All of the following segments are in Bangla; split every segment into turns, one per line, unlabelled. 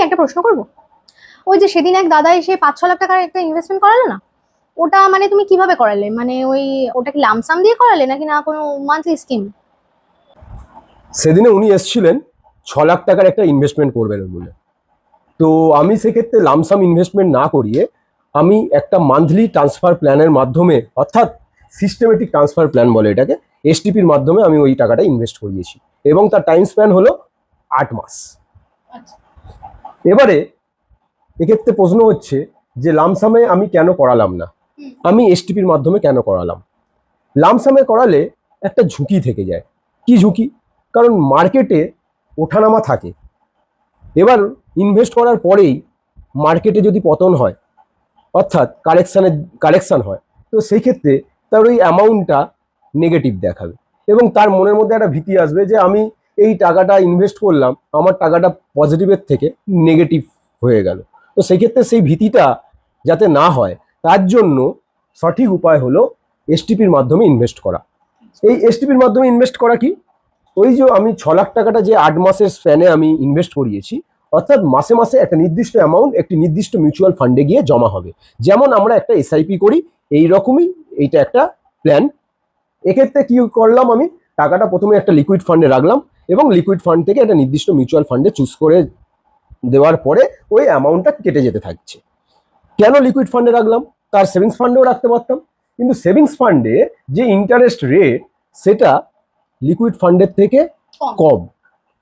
একটা প্রশ্ন করবো। ওই যে সেদিন এক দাদা এসে 5-6 লাখ টাকার একটা ইনভেস্টমেন্ট করালো না, ওটা মানে তুমি কিভাবে করালে? মানে ওটা কি লামসাম দিয়ে করালে নাকি না কোনো মান্থলি স্কিম?
সেদিনে উনি এসেছিলেন 6 লাখ টাকার একটা ইনভেস্টমেন্ট করবেন বলে। তো আমি সেক্ষেত্রে লামসাম ইনভেস্টমেন্ট না করিয়ে আমি একটা মান্থলি ট্রান্সফার প্ল্যানের মাধ্যমে, অর্থাৎ সিস্টেমেটিক ট্রান্সফার প্ল্যান বলে এটাকে, এসটিপির মাধ্যমে আমি ওই টাকাটা ইনভেস্ট করিয়েছি এবং তার টাইম স্প্যান হলো 8 মাস। এবারে এক্ষেত্রে প্রশ্ন হচ্ছে যে লামসামে আমি কেন করালাম না, আমি এসটিপির মাধ্যমে কেন করালাম? লামসামে করালে একটা ঝুঁকি থেকে যায়। কি ঝুঁকি? কারণ মার্কেটে ওঠানামা থাকে। এবার ইনভেস্ট করার পরেই মার্কেটে যদি পতন হয়, অর্থাৎ কারেকশান হয়, তো সেই ক্ষেত্রে তার ওই অ্যামাউন্টটা নেগেটিভ দেখাবে এবং তার মনের মধ্যে একটা ভীতি আসবে যে আমি এই টাকাটা ইনভেস্ট করলাম, আমার টাকাটা পজিটিভের থেকে নেগেটিভ হয়ে গেল। তো সেই ক্ষেত্রে সেই ভীতিটা যাতে না হয় তার জন্য সঠিক উপায় হলো এসটিপির মাধ্যমে ইনভেস্ট করা। এই এসটিপির মাধ্যমে ইনভেস্ট করা কি? ওই যে আমি 6 লাখ টাকাটা যে 8 মাসের স্প্যানে আমি ইনভেস্ট করিয়েছি, অর্থাৎ মাসে মাসে একটা নির্দিষ্ট অ্যামাউন্ট একটি নির্দিষ্ট মিউচুয়াল ফান্ডে গিয়ে জমা হবে। যেমন আমরা একটা এসআইপি করি, এই রকমই এইটা একটা প্ল্যান। এক্ষেত্রে কি করলাম, আমি টাকাটা প্রথমে একটা লিকুইড ফান্ডে রাখলাম এবং লিকুইড ফান্ড থেকে একটা নির্দিষ্ট মিউচুয়াল ফান্ডে চুজ করে দেওয়ার পরে ওই অ্যামাউন্টটা কেটে যেতে থাকছে। কেন লিকুইড ফান্ডে রাখলাম? তার সেভিংস ফান্ডেও রাখতে পারতাম, কিন্তু সেভিংস ফান্ডে যে ইন্টারেস্ট রেট সেটা লিকুইড ফান্ডের থেকে কম।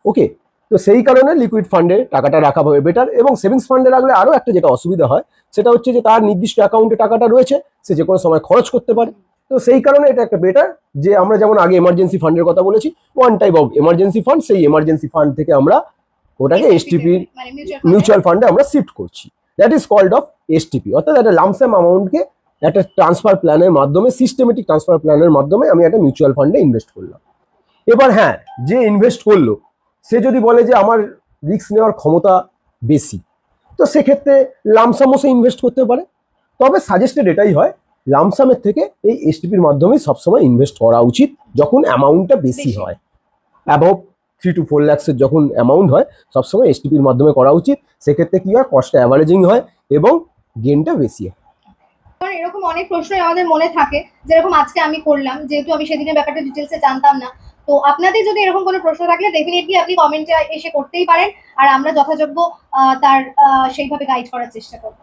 ওকে, তো সেই কারণে লিকুইড ফান্ডে টাকাটা রাখা হবে বেটার। এবং সেভিংস ফান্ডে রাখলে আরও একটা যেটা অসুবিধা হয় সেটা হচ্ছে যে তার নির্দিষ্ট অ্যাকাউন্টে টাকাটা রয়েছে, সে যে কোনো সময় খরচ করতে পারে। তো সেই কারণে এটা একটা বেটার, যে আমরা যেমন আগে এমার্জেন্সি ফান্ডের কথা বলেছি, one type of emergency fund, সেই এমার্জেন্সি ফান্ড থেকে আমরা ওটাকে এসটিপি মিউচুয়াল ফান্ডে আমরা শিফট করছি। That is called of STP, অর্থাৎ একটা লামসাম অ্যামাউন্টকে একটা ট্রান্সফার প্ল্যানের মাধ্যমে, সিস্টেমেটিক ট্রান্সফার প্ল্যানের মাধ্যমে আমি একটা মিউচুয়াল ফান্ডে ইনভেস্ট করলাম। এবার হ্যাঁ, যে ইনভেস্ট করলো সে যদি বলে যে আমার রিস্ক নেওয়ার ক্ষমতা বেশি, তো সেক্ষেত্রে লামসামও সে ইনভেস্ট করতে পারে। তবে সাজেস্টেড এটাই হয়, লামসামের থেকে এই এসটিপির মাধ্যমে সবসময় ইনভেস্ট করা উচিত যখন অ্যামাউন্টটা বেশি হয়। অ্যাবভ 3 to 4 লাখসের যখন অ্যামাউন্ট হয়, সবসময় এসটিপির মাধ্যমে করা উচিত। সেক্ষেত্রে কি হয়, কস্ট অ্যাভারেজিং হয় এবং গেনটা বেশি হয়।
এরকম অনেক প্রশ্নই আমাদের মনে থাকে, যেরকম আজকে আমি করলাম, যেহেতু আমি সেদিনের ব্যাপারটা ডিটেলসে জানতাম না। তো আপনাদের যদি এরকম কোনো প্রশ্ন থাকলে ডেফিনেটলি আপনি কমেন্টে এসে করতেই পারেন, আর আমরা যথাযোগ্য তার সেইভাবে গাইড করার চেষ্টা করব।